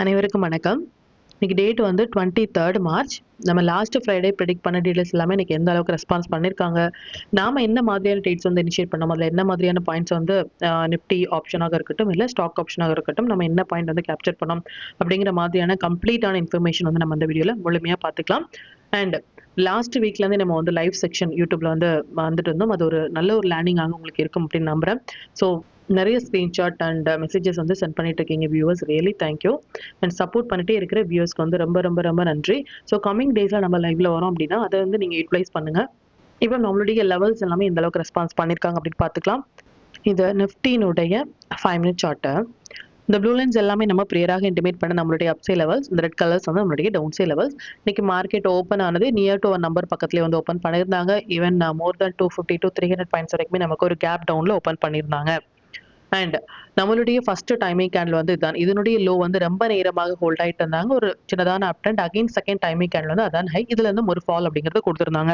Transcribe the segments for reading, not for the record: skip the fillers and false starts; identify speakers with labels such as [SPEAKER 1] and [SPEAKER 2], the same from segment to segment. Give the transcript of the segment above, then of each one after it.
[SPEAKER 1] அனைவருக்கும் வணக்கம். இன்னைக்கு டேட் வந்து 23 மார்ச். நம்ம லாஸ்ட் ஃப்ரைடே ப்ரெடிக்ட் பண்ண டீடைல்ஸ் எல்லாமே இன்னைக்கு எந்த அளவுக்கு ரெஸ்பான்ஸ் பண்ணியிருக்காங்க, நாம என்ன மாதிரியான ட்ரேட்ஸ் வந்து இனிஷியேட் பண்ணோம், அதில் என்ன மாதிரியான பாயிண்ட்ஸ் வந்து நிஃப்டி ஆப்ஷனாக இருக்கட்டும், இல்லை ஸ்டாக் ஆப்ஷனாக இருக்கட்டும், நம்ம என்ன பாயிண்ட் வந்து கேப்சர் பண்ணோம் அப்படிங்கிற மாதிரியான கம்ப்ளீட்டான இன்ஃபர்மேஷன் வந்து நம்ம இந்த வீடியோவில் முழுமையாக பார்த்துக்கலாம். அண்ட் லாஸ்ட் வீக்லேருந்து நம்ம வந்து லைவ் செக்ஷன் யூடியூப்ல வந்து வந்துட்டு இருந்தோம். அது ஒரு நல்ல ஒரு லேர்னிங்காக உங்களுக்கு இருக்கும் அப்படின்னு நம்புறேன். ஸோ நிறைய ஸ்க்ரீன்ஷாட் அண்ட் மெசேஜஸ் வந்து சென்ட் பண்ணிட்டு இருக்கீங்க viewers, really thank you. And support பண்ணிட்டே இருக்கிற வியூவர்ஸ்க்கு வந்து ரொம்ப ரொம்ப ரொம்ப நன்றி. ஸோ கமிங் டேஸில் நம்ம லைவ்ல வரோம் அப்படின்னா அதை வந்து நீங்கள் யூட்டிலைஸ் பண்ணுங்க. இப்போ நம்மளுடைய லெவல்ஸ் எல்லாமே இந்த அளவுக்கு ரெஸ்பான்ஸ் பண்ணியிருக்காங்க அப்படின்னு பார்த்துக்கலாம். இது நிஃப்டினுடைய 5 மினிட் சார்ட்டு. இந்த ப்ளூ லைன்ஸ் எல்லாமே நம்ம ப்ரேயராக இன்டிமேட் பண்ண நம்மளுடைய அப்சை லெவல்ஸ், இந்த ரெட் கலர்ஸ் வந்து நம்மளுடைய டவுன் சை லெவல்ஸ். இன்னைக்கு மார்க்கெட் ஓப்பன் ஆனது நியர் டு ஒரு நம்பர் பக்கத்துலேயே வந்து ஓப்பன் பண்ணியிருந்தாங்க. Even more than 250 to 300 points வரைக்குமே நமக்கு ஒரு கேப் டவுன்ல ஓப்பன் பண்ணியிருந்தாங்க. அண்ட் நம்மளுடைய ஃபர்ஸ்ட் டைமிங் கேண்டில் வந்து இதுதான். இதனுடைய லோ வந்து ரொம்ப நேரமாக ஹோல்ட் ஆயிட்டு இருந்தாங்க. ஒரு சின்னதான up trend. Again second timing candle வந்து அதான் ஹை. இதுல இருந்து ஒரு ஃபால் அப்படிங்கறது கொடுத்திருந்தாங்க.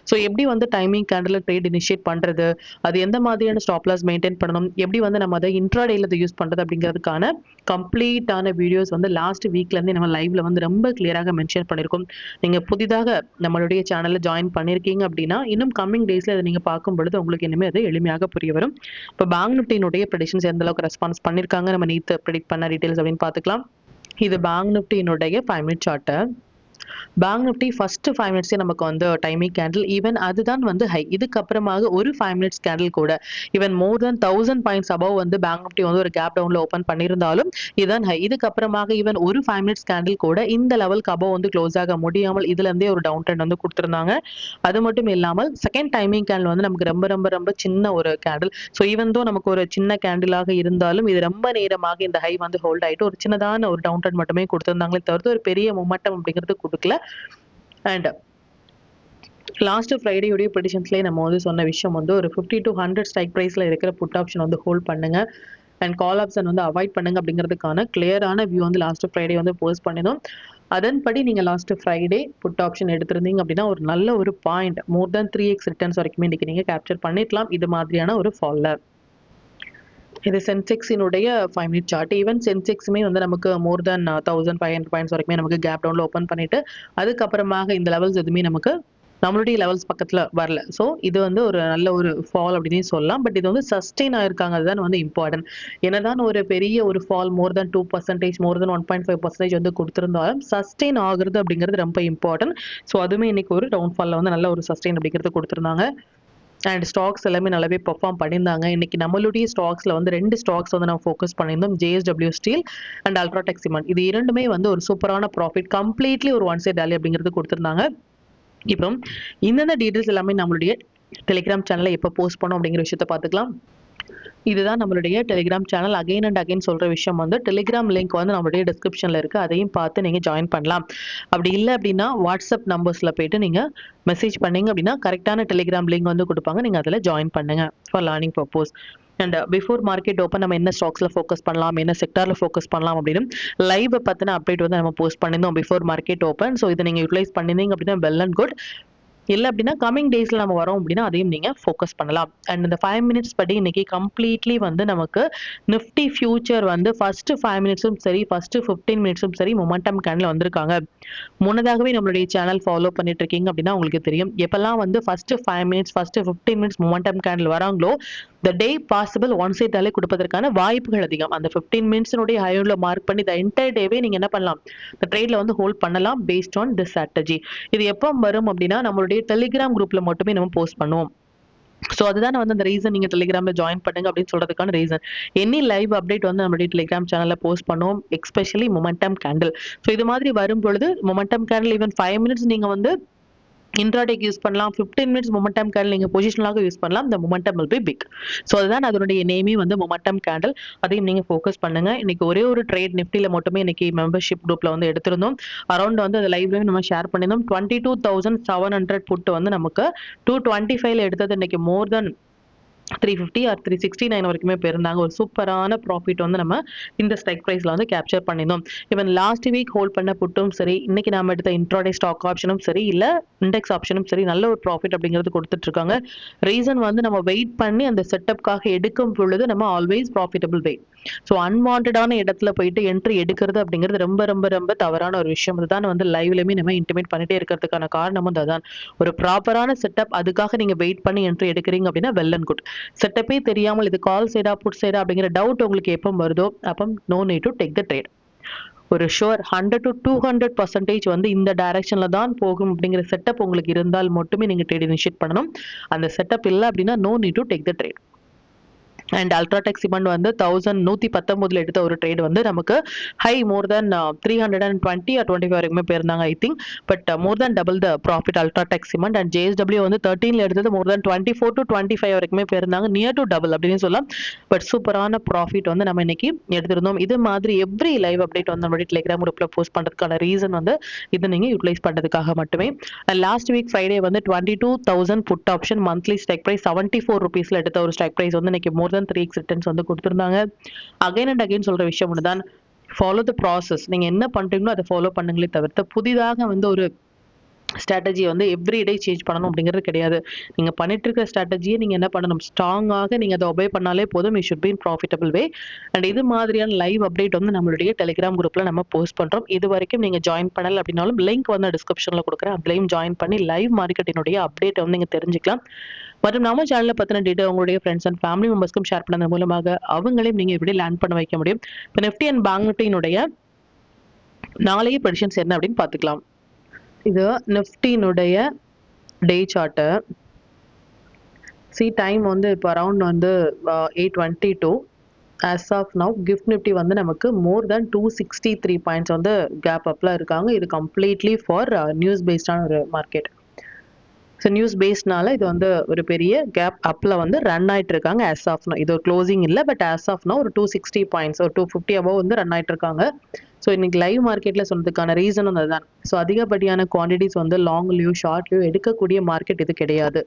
[SPEAKER 1] ஸோ எப்படி வந்து டைமிங் கேண்டில் ட்ரேட் இனிஷியேட் பண்றது, அது எந்த மாதிரியான ஸ்டாப் லாஸ் மெயின்டைன் பண்ணணும், எப்படி வந்து நம்ம அதை இன்ட்ராடேல யூஸ் பண்றது அப்படிங்கிறதுக்கான கம்ப்ளீட்டான வீடியோஸ் வந்து லாஸ்ட் வீக்ல இருந்து நம்ம லைவ்ல வந்து ரொம்ப கிளியராக மென்ஷன் பண்ணிருக்கோம். நீங்க புதிதாக நம்மளுடைய சேனல்ல ஜாயின் பண்ணிருக்கீங்க அப்படின்னா இன்னும் கம்மிங் டேஸ்ல இதை நீங்க பார்க்கும் பொழுது உங்களுக்கு இனிமே அது எளிமையாக புரிய வரும். இப்போ பேங்க் நிஃப்டியினுடைய ப்ரெடிக்ஷன்ஸ் எந்த அளவுக்கு ரெஸ்பான்ஸ் பண்ணிருக்காங்க, நம்ம நேத்து ப்ரெடிக்ட் பண்ண டீடைல்ஸ் அப்படின்னு பார்த்துக்கலாம். இது பேங்க் நிஃப்டியினுடைய 5 minute chart. Bank Nifty first 5 மினிட்ஸே நமக்கு வந்து டைமிங் கேண்டில், ஈவன் அதுதான் வந்து ஹை. இதுக்கப்புறமாக ஒரு 5 மினிட்ஸ் கேண்டில் கூட ஈவன் மோர் தென் 1000 பாயிண்ட்ஸ் அபவ் வந்து பேங்க் நிஃப்டி வந்து ஒரு கேப் டவுன்ல ஓப்பன் பண்ணியிருந்தாலும் இதுதான் ஹை. இதுக்கப்புறமாக ஈவன் ஒரு 5 மினிட்ஸ் கேண்டில் கூட இந்த லெவலுக்கு அபவ் வந்து க்ளோஸ் ஆக முடியாமல் இதுல இருந்தே ஒரு டவுன் ட்ரெண்ட் வந்து கொடுத்திருந்தாங்க. அது மட்டும் இல்லாமல் செகண்ட் டைமிங் கேண்டில் வந்து நமக்கு ரொம்ப ரொம்ப ரொம்ப சின்ன ஒரு கேண்டில். ஸோ ஈவன் தோ நமக்கு ஒரு சின்ன கேண்டிலாக இருந்தாலும் இது ரொம்ப நேரமாக இந்த ஹை வந்து ஹோல்ட் ஆயிட்டு ஒரு சின்னதான ஒரு டவுன் ட்ரெண்ட் மட்டுமே கொடுத்திருந்தாங்களே தவிர்த்து ஒரு பெரிய மொமெண்டம் அப்படிங்கிறது கொடுக்கல. அண்ட் லாஸ்ட் ஃப்ரைடேயுடைய ப்ரெடிஷன்ஸ்லேயே நம்ம வந்து சொன்ன விஷயம் வந்து ஒரு 50 to 100 ஸ்ட்ரைக் ப்ரைஸில் இருக்கிற புட் ஆப்ஷன் வந்து ஹோல்ட் பண்ணுங்க அண்ட் கால் ஆப்ஷன் வந்து அவாய்ட் பண்ணுங்க அப்படிங்கிறதுக்கான கிளியரான வியூ வந்து லாஸ்ட் ஃப்ரைடே வந்து போஸ்ட் பண்ணினோம். அதன்படி நீங்க லாஸ்ட் ஃப்ரைடே புட் ஆப்ஷன் எடுத்திருந்தீங்க அப்படின்னா ஒரு நல்ல ஒரு பாயிண்ட் மோர் தேன் 3x ரிட்டர்ன்ஸ் வரைக்குமே இன்னைக்கு நீங்க கேப்சர் பண்ணிக்கலாம் இது மாதிரியான ஒரு ஃபால்ல. இது சென்செக்ஸினுடைய 5 மினிட் சார்ட். ஈவன் சென்செக்ஸுமே வந்து நமக்கு மோர் தென் 1500 பாயிண்ட்ஸ் வரைக்குமே நமக்கு கேப் டவுன்ல ஓப்பன் பண்ணிட்டு அதுக்கப்புறமாக இந்த லெவல்ஸ் எதுவுமே நமக்கு நம்மளுடைய லெவல்ஸ் பக்கத்துல வரல. ஸோ இது வந்து ஒரு நல்ல ஒரு ஃபால் அப்படின்னு சொல்லலாம். பட் இது வந்து சஸ்டெயின் ஆயிருக்காங்க, அதுதான் வந்து இம்பார்ட்டன்ட். என்னதான் ஒரு பெரிய ஒரு ஃபால் மோர் தென் 2%, மோர் தென் 1.5% வந்து கொடுத்திருந்தாலும் சஸ்டெயின் ஆகுறது அப்படிங்கிறது ரொம்ப இம்பார்ட்டன்ட். ஸோ அதுவுமே இன்னைக்கு ஒரு டவுன் ஃபால்ல வந்து நல்ல ஒரு சஸ்டெயின் அப்படிங்கிறது கொடுத்திருந்தாங்க. அண்ட் ஸ்டாக்ஸ் எல்லாமே நல்லாவே பெர்ஃபார்ம் பண்ணியிருந்தாங்க. இன்னைக்கு நம்மளுடைய ஸ்டாக்ஸ்ல வந்து 2 ஸ்டாக்ஸ் வந்து நம்ம ஃபோக்கஸ் பண்ணியிருந்தோம். JSW steel and UltraTech cement. இது இரண்டுமே வந்து ஒரு சூப்பரான ப்ராஃபிட், கம்ப்ளீட்லி ஒரு ஒன் சைட் ரேலி அப்படிங்கிறது கொடுத்திருந்தாங்க. இப்போ இந்தந்த டீடைல்ஸ் எல்லாமே நம்மளுடைய டெலிகிராம் சேனல்ல எப்போ போஸ்ட் பண்ணோம் அப்படிங்கிற விஷயத்த பார்த்துக்கலாம். இதுதான் நம்மளுடைய Telegram channel. Again and again சொல்ற விஷயம் வந்து டெலிகிராம் லிங்க் வந்து நம்மளுடைய டிஸ்கிரிப்ஷன்ல இருக்கு. அதையும் பார்த்து நீங்க ஜாயின் பண்ணலாம். அப்படி இல்லை அப்படின்னா வாட்ஸ்அப் நம்பர்ஸ்ல போயிட்டு நீங்க மெசேஜ் பண்ணீங்க அப்படின்னா கரெக்டான டெலிகிராம் லிங்க் வந்து கொடுப்பாங்க. நீங்க அதில் ஜாயின் பண்ணுங்க for learning purpose. And before market open நம்ம என்ன ஸ்டாக்ஸ்ல ஃபோக்கஸ் பண்ணலாம், என்ன செக்டார்ல ஃபோக்கஸ் பண்ணலாம் அப்படின்னு லைவ் பத்தின அப்டேட் வந்து நம்ம போஸ்ட் பண்ணியிருந்தோம் பிஃபோர் மார்க்கெட் ஓப்பன். ஸோ இதை நீங்க யூட்டிலைஸ் பண்ணிருந்தீங்க அப்படின்னா வெல் அண்ட் குட். இல்லை அப்படின்னா கமிங் டேஸ்ல நம்ம வரோம் அப்படின்னா அதையும் நீங்க ஃபோக்கஸ் பண்ணலாம். அண்ட் இந்த 5 மினிட்ஸ் படி இன்னைக்கு கம்ப்ளீட்லி வந்து நமக்கு நிஃப்டி ஃபியூச்சர் வந்து ஃபர்ஸ்ட் 5 மினிட்ஸும் சரி ஃபர்ஸ்ட் 15 மினிட்ஸும் சரி மொமெண்டம் கேண்டில் வந்திருக்காங்க. முன்னதாகவே நம்மளுடைய சேனல் ஃபாலோ பண்ணிட்டு இருக்கீங்க அப்படின்னா உங்களுக்கு தெரியும் எப்பெல்லாம் வந்து first 5 minutes first 15 minutes momentum candle வராங்களோ த டே பாசிபிள் ஒன் சைட் ரேலி கொடுப்பதற்கான வாய்ப்புகள் அதிகம். அந்த 15 மினிட்ஸினுடைய ஹைல மார்க் பண்ணி த என்டையர் டேவே நீங்க என்ன பண்ணலாம், இந்த ட்ரேட்ல வந்து ஹோல்ட் பண்ணலாம் பேஸ்ட் ஆன் திஸ் ஸ்ட்ராட்டஜி. இது எப்போ வரும் அப்படின்னா நம்மளுடைய டெலிகிராம் குரூப்ல மட்டுமே நம்ம போஸ்ட் பண்ணுவோம். ஸோ அதுதான் வந்து அந்த ரீசன் நீங்க டெலிகிராம்ல ஜாயின் பண்ணுங்க அப்படின்னு சொல்றதுக்கான ரீசன். எனி லைவ் அப்டேட் வந்து நம்மளுடைய டெலிகிராம் சேனல்ல போஸ்ட் பண்ணுவோம், எஸ்பெஷலி மொமெண்டம் கேண்டில். ஸோ இது மாதிரி வரும் பொழுது மொமெண்டம் கேண்டில் ஈவன் 5 மினிட்ஸ் நீங்க வந்து இன்ட்ராடேக்கு யூஸ் பண்ணலாம், 15 மினிட்ஸ் மொமெண்டம் கேண்டில் நீங்க பொசிஷனலாக யூஸ் பண்ணலாம். இந்த momentum will be big. So அதுதான் அதனுடைய நேமே வந்து மொமெண்டம் கேண்டில். அதையும் நீங்க ஃபோக்கஸ் பண்ணுங்க. இன்னைக்கு ஒரே ஒரு ட்ரேட் நிஃப்டில மட்டுமே இன்னைக்கு மெம்பர்ஷிப் குரூப்ல வந்து எடுத்திருந்தோம். அரௌண்ட் வந்து அது லைவ்லயும் நம்ம ஷேர் பண்ணியிருந்தோம். 22,700 புட் வந்து நமக்கு 225ல எடுத்தது இன்னைக்கு மோர் தென் 350 ஆர் 369 வரைக்குமே போயிருந்தாங்க. ஒரு சூப்பரான ப்ராஃபிட் வந்து நம்ம இந்த ஸ்ட்ரைக் பிரைஸ்ல வந்து கேப்சர் பண்ணியிருந்தோம். ஈவன் லாஸ்ட் வீக் ஹோல்ட் பண்ண புட்டும் சரி, இன்னைக்கு நாம எடுத்த இன்ட்ராடே ஸ்டாக் ஆப்ஷனும் சரி, இல்ல இண்டெக்ஸ் ஆப்ஷனும் சரி, நல்ல ஒரு ப்ராஃபிட் அப்படிங்கிறது குடுத்துட்டு இருக்காங்க. ரீசன் வந்து நம்ம வெயிட் பண்ணி அந்த செட்டப்காக எடுக்கும் பொழுது நம்ம ஆல்வேஸ் ப்ராஃபிட்டபிள் வெயிட். ஸோ அன்வான்டடான இடத்துல போயிட்டு என்ட்ரி எடுக்கிறது அப்படிங்கிறது ரொம்ப ரொம்ப ரொம்ப தவறான ஒரு விஷயம். அதுதான் வந்து லைவ்லயுமே நம்ம இன்டிமேட் பண்ணிட்டே இருக்கிறதுக்கான காரணமும் அதுதான். ஒரு ப்ராப்பரான செட்டப் அதுக்காக நீங்க வெயிட் பண்ணி என்ட்ரி எடுக்கிறீங்க அப்படின்னா வெல் அண்ட் குட். செட்டப்பே தெரியாமல் இது கால் சைடா, புட் சைடா அப்படிங்கிற டவுட் உங்களுக்கு எப்போ வருதோ, அப்போ no need to take the trade. ஒரு ஷூர் 100 to 200% வந்து இந்த டைரக்ஷன்ல தான் போகும் அப்படிங்கிற செட்டப் உங்களுக்கு இருந்தால் மட்டுமே நீங்க ட்ரேட் இனிஷியேட் பண்ணணும். அந்த செட்டப் இல்ல அப்படின்னா no need to take the trade. And UltraTech cement வந்து 1119 எடுத்த ஒரு ட்ரேட் வந்து நமக்கு ஹை மோர் தென் 320 ஆர் 25 வரைக்குமே போயிருந்தாங்க I think. But more then double the profit UltraTech cement. And JSW வந்து 13ல எடுத்தது மோர் தென் 24 to 25 வரைக்குமே போயிருந்தாங்க. நியர் டு டபுள் அப்படின்னு சொல்லலாம். பட் சூப்பரான ப்ராஃபிட் வந்து நம்ம இன்னைக்கு எடுத்திருந்தோம். இது மாதிரி எவ்ரி லைவ் அப்டேட் வந்து நம்மளுடைய டெலிகிராம் குரூப்ல போஸ்ட் பண்றதுக்கான ரீசன் வந்து இதை நீங்க யூட்டிலைஸ் பண்றதுக்காக மட்டுமே. லாஸ்ட் வீக் ஃப்ரைடே வந்து 22,000 put option monthly strike price 74 ருபீஸ்ல எடுத்த ஒரு ஸ்ட்ரைக் பிரைஸ் வந்து இன்னைக்கு மோர் தென் 3x ரிட்டர்ன்ஸ் வந்து கொடுத்திருந்தாங்க. அகைன் அண்ட் அகைன் சொல்ற விஷயம் ஒண்ணுதான். Follow the process. நீங்க என்ன பண்றீங்களோ அதை ஃபாலோ பண்ணுங்களே தவிர்த்து புதிதாக வந்து ஒரு ஸ்ட்ராட்டஜியை வந்து எவ்ரிடே சேஞ்ச் பண்ணணும் அப்படிங்கிறது கிடையாது. நீங்க பண்ணிட்டு இருக்கிற ஸ்ட்ராட்டஜியை நீங்க என்ன பண்ணணும், ஸ்ட்ராங்காக நீங்க அதை ஒபே பண்ணாலே போதும். You should be in profitable way. And இது மாதிரியான லைவ் அப்டேட் வந்து நம்மளுடைய டெலிகிராம் குரூப்ல நம்ம போஸ்ட் பண்றோம். இது வரைக்கும் நீங்க ஜாயின் பண்ணல அப்படின்னாலும் லிங்க் வந்து டிஸ்கிரிப்ஷன்ல கொடுக்குறேன். அதுலயும் ஜாயின் பண்ணி லைவ் மார்க்கெட்டினுடைய அப்டேட் வந்து நீங்க தெரிஞ்சுக்கலாம். மற்றும் நம்ம சேனல்ல பத்தின டீட்டெயில் உங்களுடைய ஃப்ரெண்ட்ஸ் அண்ட் ஃபேமிலி மெம்பர்ஸ்க்கும் ஷேர் பண்ணது மூலமாக அவங்களையும் நீங்க எப்படி லேர்ன் பண்ண வைக்க முடியும். இப்போ நிஃப்டி அண்ட் பேங்க் நிஃப்டியினுடைய நாளைய ப்ரெடிக்ஷன்ஸ் என்ன அப்படின்னு பார்த்துக்கலாம். இது நிஃப்டியினுடைய டே சார்ட்டு. டைம் வந்து இப்போ அரௌண்ட் வந்து 8:22. As of now GIFT Nifty வந்து நமக்கு மோர் தென் 263 பாயிண்ட்ஸ் வந்து கேப் அப்ல இருக்காங்க. இது கம்ப்ளீட்லி ஃபார் நியூஸ் பேஸ்டான ஒரு மார்க்கெட். ஸோ நியூஸ் பேஸ்ட்னால இது வந்து ஒரு பெரிய கேப் அப்ல வந்து ரன் ஆயிட்டு இருக்காங்க ஆஸ் ஆஃப் நோ. இது ஒரு க்ளோசிங் இல்லை, பட் ஆஸ் ஆஃப் நோ ஒரு 260 பாயிண்ட்ஸ் ஒரு 250 அபவ் வந்து ரன் ஆயிட்டு இருக்காங்க. ஸோ இன்னைக்கு லைவ் மார்க்கெட்ல சொன்னதுக்கான ரீசனும் அதுதான். ஸோ அதிகப்படியான குவான்டிட்டிஸ் வந்து லாங்லயோ ஷார்ட்லயோ எடுக்கக்கூடிய மார்க்கெட் இது கிடையாது.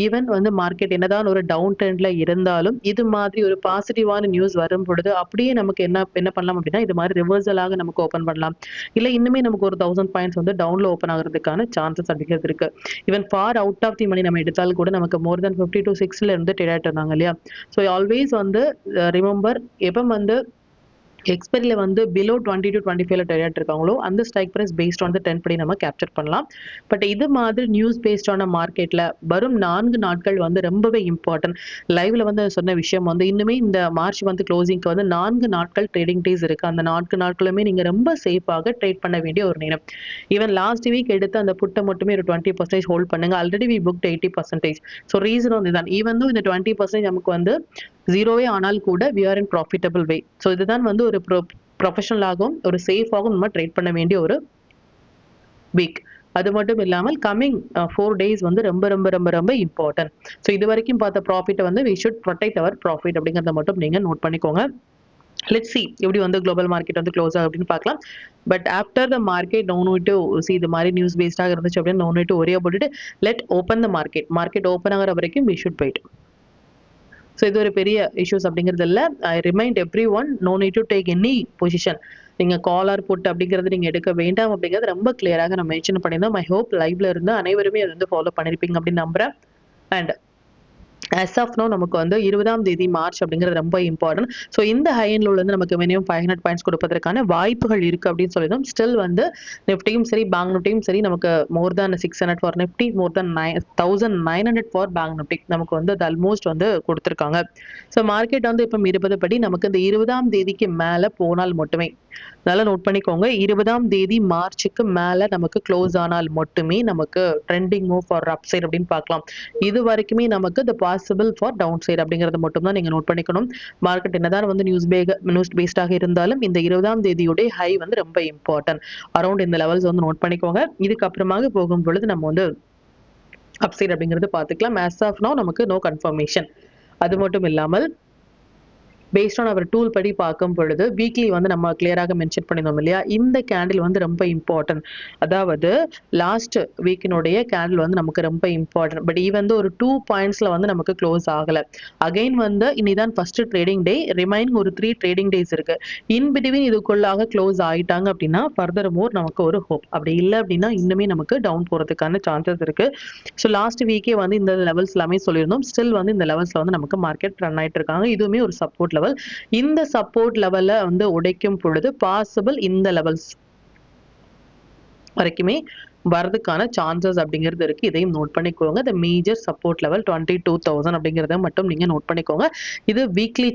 [SPEAKER 1] ஈவன் வந்து மார்க்கெட் என்னதான் ஒரு டவுன் ட்ரெண்ட்ல இருந்தாலும் இது மாதிரி ஒரு பாசிட்டிவான நியூஸ் வரும் பொழுது அப்படியே நமக்கு என்ன என்ன பண்ணலாம் அப்படின்னா இது மாதிரி ரிவர்சலாக நமக்கு ஓப்பன் பண்ணலாம். இல்லை இன்னுமே நமக்கு ஒரு 1000 பாயிண்ட்ஸ் வந்து டவுன்ல ஓப்பன் ஆகிறதுக்கான சான்சஸ் அப்படிங்கிறது இருக்கு. Even for out of the money நம்ம எடுத்தாலும் கூட நமக்கு மோர் தென் 50 to 6ல இருந்து ட்ரேட் ஆயிட்டு இருந்தாங்க இல்லையா. ஸோ ஆல்வேஸ் வந்து ரிமெம்பர் எப்போ வந்து எக்ஸ்பைரியில வந்து பிலோ 20 to 25ல ட்ரேட் இருக்காங்களோ அந்த strike price based on the 10 படி நம்ம கேப்சர் பண்ணலாம். பட் இது மாதிரி நியூஸ் பேஸ்டான மார்க்கெட்ல வரும் 4 நாட்கள் வந்து ரொம்பவே இம்பார்ட்டன்ட். லைவ்ல வந்து சொன்ன விஷயம் வந்து இன்னுமே இந்த மார்ச் வந்து க்ளோசிங்க்கு வந்து 4 நாட்கள் ட்ரேடிங் டேஸ் இருக்கு. அந்த 4 நாட்களுமே நீங்க ரொம்ப சேஃபாக ட்ரேட் பண்ண வேண்டிய ஒரு நேரம். ஈவன் லாஸ்ட் வீக் எடுத்து அந்த புட்டை மட்டுமே ஒரு 20% ஹோல்ட் பண்ணுங்க. Already we booked 80%. So reason வந்து இதுதான். ஈவன் இந்த 20% நமக்கு வந்து ஜீரோவே ஆனால் கூட we are in profitable way. So இதுதான் வந்து ஒரு ப்ரொஃபஷனலாகவும் ஒரு சேஃபாகவும் நம்ம ட்ரேட் பண்ண வேண்டிய ஒரு வீக். அது மட்டும் இல்லாமல் கம்மிங் 4 days வந்து ரொம்ப ரொம்ப ரொம்ப ரொம்ப இம்பார்ட்டன்ட். ஸோ இது வரைக்கும் பார்த்த ப்ராஃபிட்டை வந்து we should protect our profit அப்படிங்கிறத மட்டும் நீங்க நோட் பண்ணிக்கோங்க. லெட்ஸ் சி எப்படி வந்து குளோபல் மார்க்கெட் வந்து க்ளோஸ் ஆகும் அப்படின்னு பார்க்கலாம். But after the market no need to see இது மாதிரி நியூஸ் பேஸ்டாக இருந்துச்சு அப்படின்னு நோ நீட் டு ஒரே போட்டுட்டு let open the market. Market open ஆகிற வரைக்கும் வி ஷுட் வெயிட். ஸோ இது ஒரு பெரிய இஷ்யூஸ் அப்படிங்கிறது இல்லை. I remind every one no need to take any position. நீங்க கால் ஆர் புட் அப்படிங்கிறது நீங்க எடுக்க வேண்டாம் அப்படிங்கிறது ரொம்ப கிளியராக நம்ம மென்ஷன் பண்ணியிருந்தோம். ஐ ஹோப் லைவ்ல இருந்து அனைவருமே அதை வந்து ஃபாலோ பண்ணிருப்பீங்க அப்படின்னு நம்புறேன். அண்ட் as of now நமக்கு வந்து 20ஆம் தேதி மார்ச் அப்படிங்கிறது ரொம்ப இம்பார்ட்டன்ட். ஸோ இந்த ஹை எண்ட்ல உள்ளது நமக்கு மினிமம் 500 பாயிண்ட்ஸ் கொடுப்பதற்கான வாய்ப்புகள் இருக்கு அப்படின்னு சொல்லிடும். ஸ்டில் வந்து நிஃப்டியும் சரி பேங்க் நிஃப்டியும் சரி நமக்கு மோர் தேன் 600 for Nifty, more than 1900 for bank Nifty நமக்கு வந்து அது ஆல்மோஸ்ட் வந்து கொடுத்துருக்காங்க. ஸோ மார்க்கெட் வந்து இப்போ 20 படி நமக்கு இந்த 20ஆம் தேதிக்கு மேல போனால் மட்டுமே நல்லா நோட் பண்ணிக்கோங்க. 20ஆம் தேதி மார்ச்சுக்கு மேல நமக்கு க்ளோஸ் ஆனால் மட்டுமே நமக்கு trending move for up side அப்படின்னு பார்க்கலாம். இது வரைக்குமே நமக்கு the possible for down side அப்படிங்கறது மட்டும் தான் நீங்க நோட் பண்ணிக்கணும். மார்க்கெட் என்னதான் வந்து நியூஸ் பேஸ்டாக இருந்தாலும் இந்த 20ஆம் தேதியுடைய ஹை வந்து ரொம்ப இம்பார்ட்டன்ட். அரௌண்ட் இந்த லெவல்ஸ் வந்து நோட் பண்ணிக்கோங்க. இதுக்கப்புறமாக போகும் பொழுது நம்ம வந்து அப் சைட் அப்படிங்கிறது பார்த்துக்கலாம். ஆஸ் ஆஃப் நவ் நமக்கு நோ கன்ஃபர்மேஷன். அது மட்டும் இல்லாமல் பேஸ்ட் ஆன் அவர் டூல் படி பார்க்கும் பொழுது வீக்லி வந்து நம்ம கிளியராக மென்ஷன் பண்ணியிருந்தோம் இல்லையா, இந்த கேண்டில் வந்து ரொம்ப இம்பார்ட்டன்ட். அதாவது லாஸ்ட் வீக்கினுடைய கேண்டில் வந்து நமக்கு ரொம்ப இம்பார்ட்டன்ட். பட் ஈவன் ஒரு 2 பாயிண்ட்ஸ்ல வந்து நமக்கு க்ளோஸ் ஆகல. அகைன் வந்து இன்னிதான் ஃபர்ஸ்ட் ட்ரேடிங் டே, ரிமைனிங் ஒரு 3 ட்ரேடிங் டேஸ் இருக்கு. இன் பிட்வீன் இதுக்குள்ளாக க்ளோஸ் ஆயிட்டாங்க அப்படின்னா ஃபர்தர் மோர் நமக்கு ஒரு ஹோப். அப்படி இல்லை அப்படின்னா இன்னுமே நமக்கு டவுன் போறதுக்கான சான்சஸ் இருக்கு. ஸோ லாஸ்ட் வீக்கே வந்து இந்த லெவல்ஸ் எல்லாமே சொல்லியிருந்தோம். ஸ்டில் வந்து இந்த லெவல்ஸ்ல வந்து நமக்கு மார்க்கெட் ரன் ஆயிட்டு இருக்காங்க. இதுவுமே ஒரு சப்போர்ட் லெவல். இந்த சப்போர்ட் லெவல்ல வந்து உடைக்கும் பொழுது பாசிபிள் இந்த லெவல்ஸ் வரைக்குமே வரதுக்கான சான்சஸ் அப்படிங்கிறது இருக்கு. இதையும் நோட் பண்ணிக்கோங்க. த மேஜர் சப்போர்ட் லெவல் 22,000 அப்படிங்கிறத மட்டும் நீங்க நோட் பண்ணிக்கோங்க. இது weekly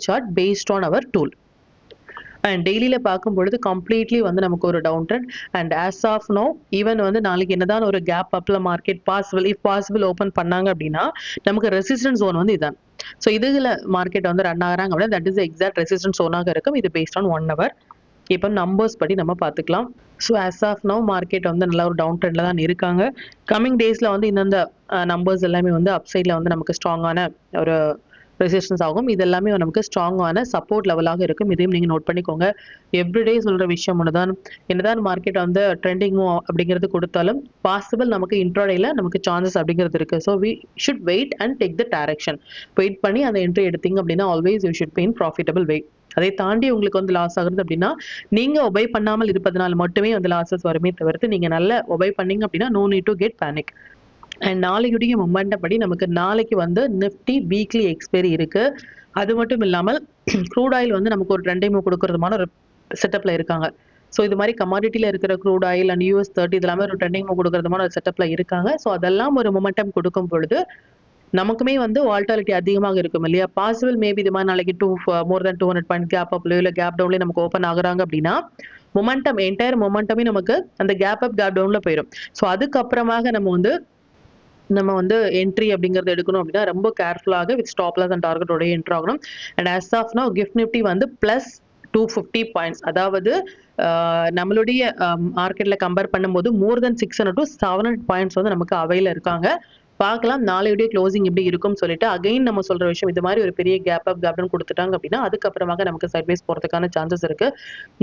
[SPEAKER 1] chart based on our tool. And டெய்லியில பார்க்கும் பொழுது கம்ப்ளீட்லி வந்து நமக்கு ஒரு down trend. And as of no even வந்து நாளைக்கு என்னதான் ஒரு கேப் அப்ல மார்க்கெட் பாசிபிள் ஓப்பன் பண்ணாங்க அப்படின்னா நமக்கு ரெசிஸ்டன்ஸ் ஜோன் வந்து இதான். ஸோ இதுல மார்க்கெட் வந்து ரன் ஆகிறாங்க அப்படின்னா தட் இஸ் எக்ஸாக்ட் ரெசிஸ்டன்ஸ் ஜோனாக இருக்கும். இது பேஸ்ட் ஆன் 1 hour. இப்போ நம்பர்ஸ் படி நம்ம பார்த்துக்கலாம். So as of now market வந்து நல்ல ஒரு டவுன் ட்ரெண்ட்ல தான் இருக்காங்க. கமிங் டேஸ்ல வந்து இந்தந்த நம்பர்ஸ் எல்லாமே வந்து அப்சைட்ல வந்து நமக்கு ஸ்ட்ராங்கான ஒரு ரெசிஸ்டன்ஸ் ஆகும். இது எல்லாமே நமக்கு ஸ்ட்ராங்கான சப்போர்ட் லெவலாக இருக்கும். இதையும் நீங்க நோட் பண்ணிக்கோங்க. எவ்ரிடே சொல்ற விஷயம் ஒண்ணுதான். என்னதான் மார்க்கெட் வந்து ட்ரெண்டிங் அப்படிங்கிறது கொடுத்தாலும் பாசிபிள் நமக்கு இன்ட்ராடேல நமக்கு சான்சஸ் அப்படிங்கிறது இருக்கு. So we should wait and take the direction. Wait பண்ணி அந்த என்ட்ரி எடுத்தீங்க அப்படின்னா always you should be in profitable way. அதை தாண்டி உங்களுக்கு வந்து லாஸ் ஆகுறது அப்படின்னா நீங்க ஒபை பண்ணாமல் இருப்பதனால மட்டுமே வந்து லாசஸ் வருமே தவிர்த்து நீங்க நல்ல ஒபை பண்ணீங்க அப்படின்னா no need to get panic. And நாளைக்குடைய மொமெண்டம் படி நமக்கு நாளைக்கு வந்து நிஃப்டி வீக்லி எக்ஸ்பைரி இருக்கு. அது மட்டும் இல்லாமல் க்ரூட் ஆயில் வந்து நமக்கு ஒரு 2 மூவ் கொடுக்கறதுமான ஒரு செட்டப்ல இருக்காங்க. ஸோ இது மாதிரி கமாடிட்டியில இருக்கிற க்ரூட் ஆயில் அண்ட் US30 இது எல்லாமே ஒரு ட்ரெண்டிங் மூவ் கொடுக்கறதுமான ஒரு செட்டப்ல இருக்காங்க. ஸோ அதெல்லாம் ஒரு மொமெண்டம் கொடுக்கும் பொழுது நமக்குமே வந்து வால்டாலிட்டி அதிகமாக இருக்கும் இல்லையா. பாசிபிள் மேபி இது மாதிரி நாளைக்கு மோர் தென் 200 பாயிண்ட் கேப் அப்லயோ இல்லை கேப் டவுன்லயே நமக்கு ஓப்பன் ஆகுறாங்க அப்படின்னா மொமெண்டம் என்டையர் மொமெண்டமே நமக்கு அந்த கேப் அப் கேப் டவுன்ல போயிடும். ஸோ அதுக்கப்புறமாக நம்ம வந்து என்ட்ரி அப்படிங்கறது எடுக்கணும் அப்படின்னா ரொம்ப கேர்ஃபுல்லாக வித் ஸ்டாப் லாஸ் அண்ட் டார்கெட்டோட என்ட்ரி ஆகணும். And as of now GIFT Nifty வந்து பிளஸ் 250 பாயிண்ட்ஸ், அதாவது நம்மளுடைய மார்க்கெட்ல கம்பேர் பண்ணும்போது மோர் தென் 600 to 700 பாயிண்ட்ஸ் வந்து நமக்கு அவையில இருக்காங்க. பார்க்கலாம் நாளையுடைய க்ளோசிங் எப்படி இருக்கும்னு சொல்லிட்டு அகைன் நம்ம சொல்ற விஷயம் இது மாதிரி ஒரு பெரிய கேப் அப் கேப் டவுன் கொடுத்துட்டாங்க அப்படின்னா அதுக்கப்புறமாக நமக்கு சைட்வேஸ் போறதுக்கான சான்சஸ் இருக்கு.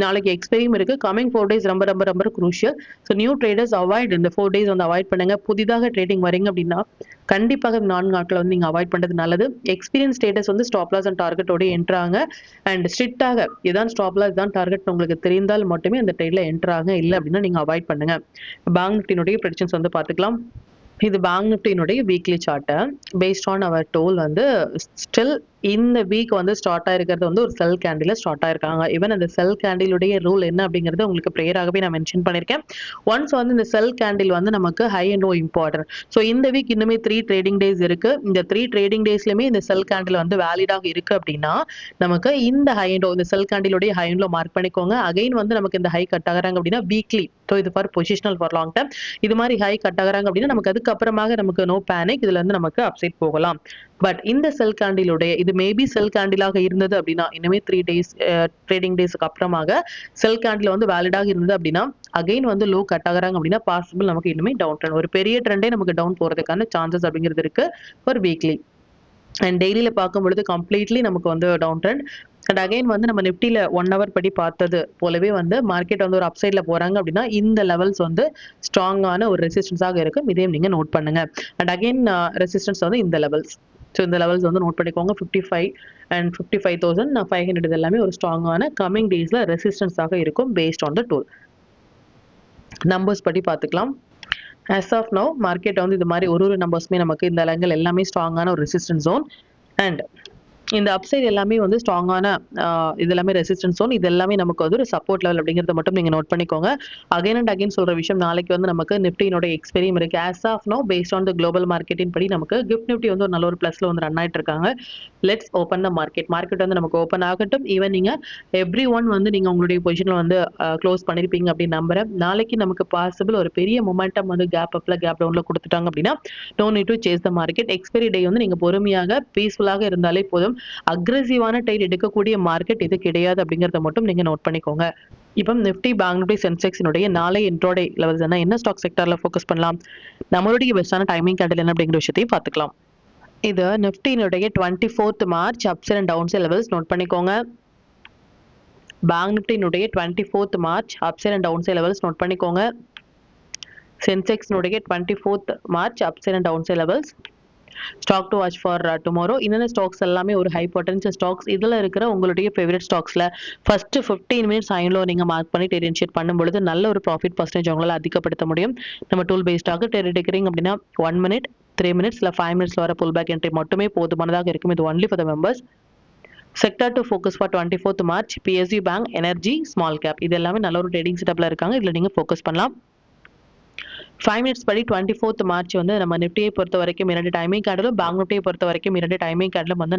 [SPEAKER 1] நாளைக்கு எக்ஸ்பைரியும் இருக்கு. கமிங் 4 days ரொம்ப ரொம்ப ரொம்ப crucial. So new traders avoid இந்த 4 days வந்து அவாய்ட் பண்ணுங்க. புதிதாக ட்ரேடிங் வரீங்க அப்படின்னா கண்டிப்பாக 4 நாட்கள் வந்து நீங்க அவாய்ட் பண்றது நல்லது. எக்ஸ்பீரியன்ஸ் ஸ்டேட்டஸ் வந்து ஸ்டாப் லாஸ் அண்ட் டார்கெட்டோட என்ட்ராங்க. அண்ட் ஸ்ட்ரிக்டாக இதான் ஸ்டாப் லாஸ் தான் டார்கெட் உங்களுக்கு தெரிந்தால் மட்டுமே அந்த ட்ரேட்ல என்ட்ராங்க. இல்லை அப்படின்னா நீங்க அவாய்ட் பண்ணுங்க. பேங்க் நிஃப்டினுடைய ப்ரெடிக்ஷன்ஸ் வந்து பார்த்துக்கலாம். இது பேங்க் நிஃப்டினுடைய weekly chart based on our tool வந்து ஸ்டில் இந்த வீக் வந்து ஸ்டார்ட் ஆயிருக்கிறது வந்து ஒரு செல் கேண்டில் ஸ்டார்ட் ஆயிருக்காங்க. ஈவன் அந்த செல் கேண்டிலுடைய ரூல் என்ன அப்படிங்கிறது உங்களுக்கு ப்ரேயராகவே நான் மென்ஷன் பண்ணியிருக்கேன். ஒன்ஸ் வந்து இந்த செல் கேண்டில் வந்து நமக்கு high and low important. So இந்த வீக் இன்னுமே 3 ட்ரேடிங் டேஸ் இருக்கு. இந்த 3 ட்ரேடிங் டேஸ்லயுமே இந்த செல் கேண்டில் வந்து வேலிடாக இருக்கு அப்படின்னா நமக்கு இந்த ஹை அண்ட் லோ இந்த செல் கேண்டிலுடைய ஹை அண்ட் லோ மார்க் பண்ணிக்கோங்க. அகைன் வந்து நமக்கு இந்த ஹை கட் ஆகுறாங்க அப்படின்னா வீக்லி, ஸோ இது for positional for long term, இது மாதிரி ஹை கட் ஆகுறாங்க அப்படின்னா நமக்கு அதுக்கப்புறமாக நமக்கு நோ பேனிக், இதுல இருந்து நமக்கு அப்சைட் போகலாம். பட் இந்த செல் கேண்டிலுடைய இது மேபி செல் கேண்டிலாக இருந்தது அப்படின்னா இனிமே 3 days ட்ரேடிங் டேஸ்க்கு அப்புறமாக செல் கேண்டில் வந்து வேலிடாக இருந்தது அப்படின்னா அகைன் வந்து லோ கட் ஆகுறாங்க அப்படின்னா பாசிபிள் நமக்கு இனிமே டவுன் ட்ரெண்ட் ஒரு பெரிய ட்ரெண்டே நமக்கு டவுன் போறதுக்கான சான்சஸ் அப்படிங்கிறது இருக்கு ஃபார் வீக்லி. அண்ட் டெய்லியில பார்க்கும் பொழுது கம்ப்ளீட்லி நமக்கு வந்து டவுன் ட்ரெண்ட். அண்ட் அகைன் வந்து நம்ம நிஃப்டியில 1 hour படி பார்த்தது போலவே வந்து மார்க்கெட் வந்து ஒரு அப்சைட்ல போறாங்க அப்படின்னா இந்த லெவல்ஸ் வந்து ஸ்ட்ராங்கான ஒரு ரெசிஸ்டன்ஸாக இருக்கும். இதையும் நீங்க நோட் பண்ணுங்க. அண்ட் அகைன் ரெசிஸ்டன்ஸ் வந்து இந்த லெவல்ஸ், ஸோ இந்த லெவல்ஸ் வந்து நோட் பண்ணிக்கோங்க. 55 அண்ட் 55,500 இது எல்லாமே ஒரு ஸ்ட்ராங்கான கமிங் டேஸ்ல ரெசிஸ்டன்ஸாக இருக்கும் paste on the tool. Numbers படி பார்த்துக்கலாம். as of now மார்க்கெட் வந்து இது மாதிரி ஒரு நம்பர்ஸ்மே நமக்கு இந்த லெவல் எல்லாமே ஸ்ட்ராங்கான ஒரு ரெசிஸ்டன்ஸ் ஜோன். அண்ட் இந்த அப்சைட் எல்லாமே வந்து ஸ்ட்ராங்கான இது எல்லாமே ரெசிஸ்டன்ஸ் ஜோன். இது எல்லாமே நமக்கு வந்து ஒரு சப்போர்ட் லெவல் அப்படிங்கிறத மட்டும் நீங்க நோட் பண்ணிக்கோங்க. அகைன் அண்ட் அகைன் சொல்ற விஷயம் நாளைக்கு வந்து நமக்கு நிஃப்டியோட எக்ஸ்பெரியும் இருக்கு. as of now based on the global மார்க்கெட்டின் படி நமக்கு கிஃப்ட் நிஃப்டி வந்து ஒரு நல்ல ஒரு பிளஸ்ல வந்து ரன் ஆயிட்டு இருக்காங்க. லெட்ஸ் ஓப்பன் த மார்க்கெட் வந்து நமக்கு ஓப்பன் ஆகட்டும். ஈவன் நீங்க எவ்ரி ஒன் வந்து நீங்க உங்களுடைய பொசிஷன்ல வந்து க்ளோஸ் பண்ணிருப்பீங்க அப்படின்னு நம்புறேன். நாளைக்கு நமக்கு பாசிபிள் ஒரு பெரிய மொமெண்டம் வந்து கேப் அப்ல கேப் டவுன்ல கொடுத்துட்டாங்க அப்படின்னா no need to chase the market. Expiry day வந்து நீங்க பொறுமையாக பீஸ்ஃபுல்லாக இருந்தாலே போதும். அக்ரெசிவான ட்ரேட் எடுக்கக்கூடிய மார்க்கெட் இது கிடையாது அப்படிங்கறத மட்டும் நீங்க நோட் பண்ணிக்கோங்க. இப்போ நிஃப்டி பேங்க் நிஃப்டி சென்செக்ஸினுடைய நாளை இன்ட்ராடே லெவல்ஸ் என்ன ஸ்டாக் செக்டர்ல ஃபோக்கஸ் பண்ணலாம், நம்மளுடைய பெஸ்டான டைமிங் கேண்டில் என்ன அப்படிங்கிற விஷயத்தையும் பார்த்துக்கலாம். இது நிஃப்டியினுடைய 24th March ups and downs levels note பண்ணிக்கோங்க. பேங்க் நிஃப்டியினுடைய 24th March ups and downs levels note பண்ணிக்கோங்க. சென்செக்ஸ்னுடைய 24th March ups and downs levels. Stock to watch for tomorrow. இந்த ஸ்டாக்ஸ் எல்லாமே ஒரு ஹை பொட்டன்ஷியல் ஸ்டாக்ஸ். இதில் இருக்கிற உங்களுடைய ஃபேவரட் ஸ்டாக்ஸில் ஃபர்ஸ்ட் 15 மினிட்ஸ் ஐன்லோ நீங்கள் மார்க் பண்ணி ட்ரேட் இனிஷியேட் பண்ணும்பொழுது நல்ல ஒரு ப்ராஃபிட் பர்சன்டேஜ் உங்களால் அதிகப்படுத்த முடியும். நம்ம டூல் பேஸ்டாக ட்ரேட் எடுக்கிறீங்க அப்படின்னா 1 மினிட், 3 மினிட்ஸ் இல்லை 5 மினிட்ஸ் வர புல் பேக் என்ட்ரி மட்டுமே போதுமானதாக இருக்கும். இது only for the members. Sector to focus for 24th March PSU bank, energy, small cap. இது எல்லாமே நல்ல ஒரு ட்ரேடிங் செட்டப்ல இருக்காங்க. இதில் நீங்கள் ஃபோக்கஸ் பண்ணலாம். 5 மினிட்ஸ் படி 24th மார்ச் வந்து நம்ம நிஃப்டியை பொறுத்த வரைக்கும் 2 டைமிங் கேண்டலும், பேங்க் நிஃப்டியை பொறுத்த வரைக்கும் 2 டைமிங் கேண்டலும் வந்து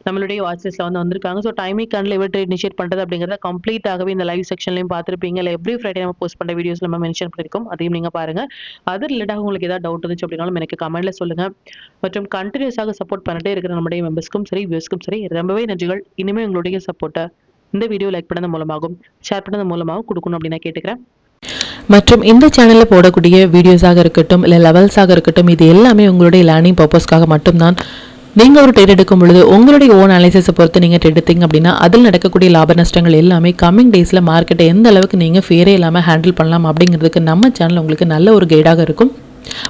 [SPEAKER 1] நம்மளுடைய வாட்ச் லிஸ்ட்ல வந்து வந்திருக்காங்க. ஸோ டைமிங் கேண்டில் எவ்வளோ ட்ரேட் இனிஷியேட் பண்ணுறது அப்படிங்கிறத கம்ப்ளீட்டாகவே இந்த லைவ் செக்ஷன்லையும் பார்த்துருப்பீங்க. இல்லை எவ்ரி ஃப்ரைடே நம்ம போஸ்ட் பண்ணுற வீடியோஸ் நம்ம மென்ஷன் பண்ணியிருக்கோம். அதையும் நீங்கள் பாருங்க. அது ரிலேட்டாக உங்களுக்கு ஏதாவது டவுட் இருந்துச்சு அப்படின்னாலும் எனக்கு கமெண்ட்ல சொல்லுங்க. மற்றும் கண்டினியூஸாக சப்போர்ட் பண்ணிட்டே இருக்கிற நம்முடைய மெம்பர்ஸ்க்கும் சரி, வியூஸ்க்கும் சரி ரொம்பவே நன்றிகள். இனிமேல் உங்களுடைய சப்போர்ட்டை இந்த வீடியோ லைக் பண்ணது மூலமாகவும் ஷேர் பண்ணது மூலமாகவும் கொடுக்கணும் அப்படின்னு நான் கேட்டுக்கிறேன்.
[SPEAKER 2] மற்றும் இந்த சேனலில் போடக்கூடிய வீடியோஸாக இருக்கட்டும், இல்லை லெவல்ஸாக இருக்கட்டும், இது எல்லாமே உங்களுடைய லேர்னிங் பர்பஸ்க்காக மட்டும்தான். நீங்கள் ஒரு ட்ரேட் எடுக்கும் பொழுது உங்களுடைய ஓன் அனாலிசிஸை பொறுத்து நீங்கள் ட்ரேட் எடுத்தீங்க அப்படின்னா அதில் நடக்கக்கூடிய லாப நஷ்டங்கள் எல்லாமே கம்மிங் டேஸில் மார்க்கெட்டை எந்த அளவுக்கு நீங்கள் ஃபேரே இல்லாமல் ஹேண்டில் பண்ணலாம் அப்படிங்கிறதுக்கு நம்ம சேனல் உங்களுக்கு நல்ல ஒரு கைடாக இருக்கும்.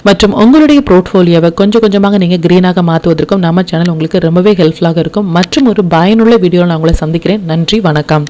[SPEAKER 2] மற்றும் உங்களுடைய போர்ட்ஃபோலியோவை கொஞ்சம் கொஞ்சமாக நீங்கள் க்ரீனாக மாற்றுவதற்கும் நம்ம சேனல் உங்களுக்கு ரொம்பவே ஹெல்ப்ஃபுல்லாக இருக்கும். மற்றும் ஒரு பயனுள்ள வீடியோவில் நான் உங்களை சந்திக்கிறேன். நன்றி, வணக்கம்.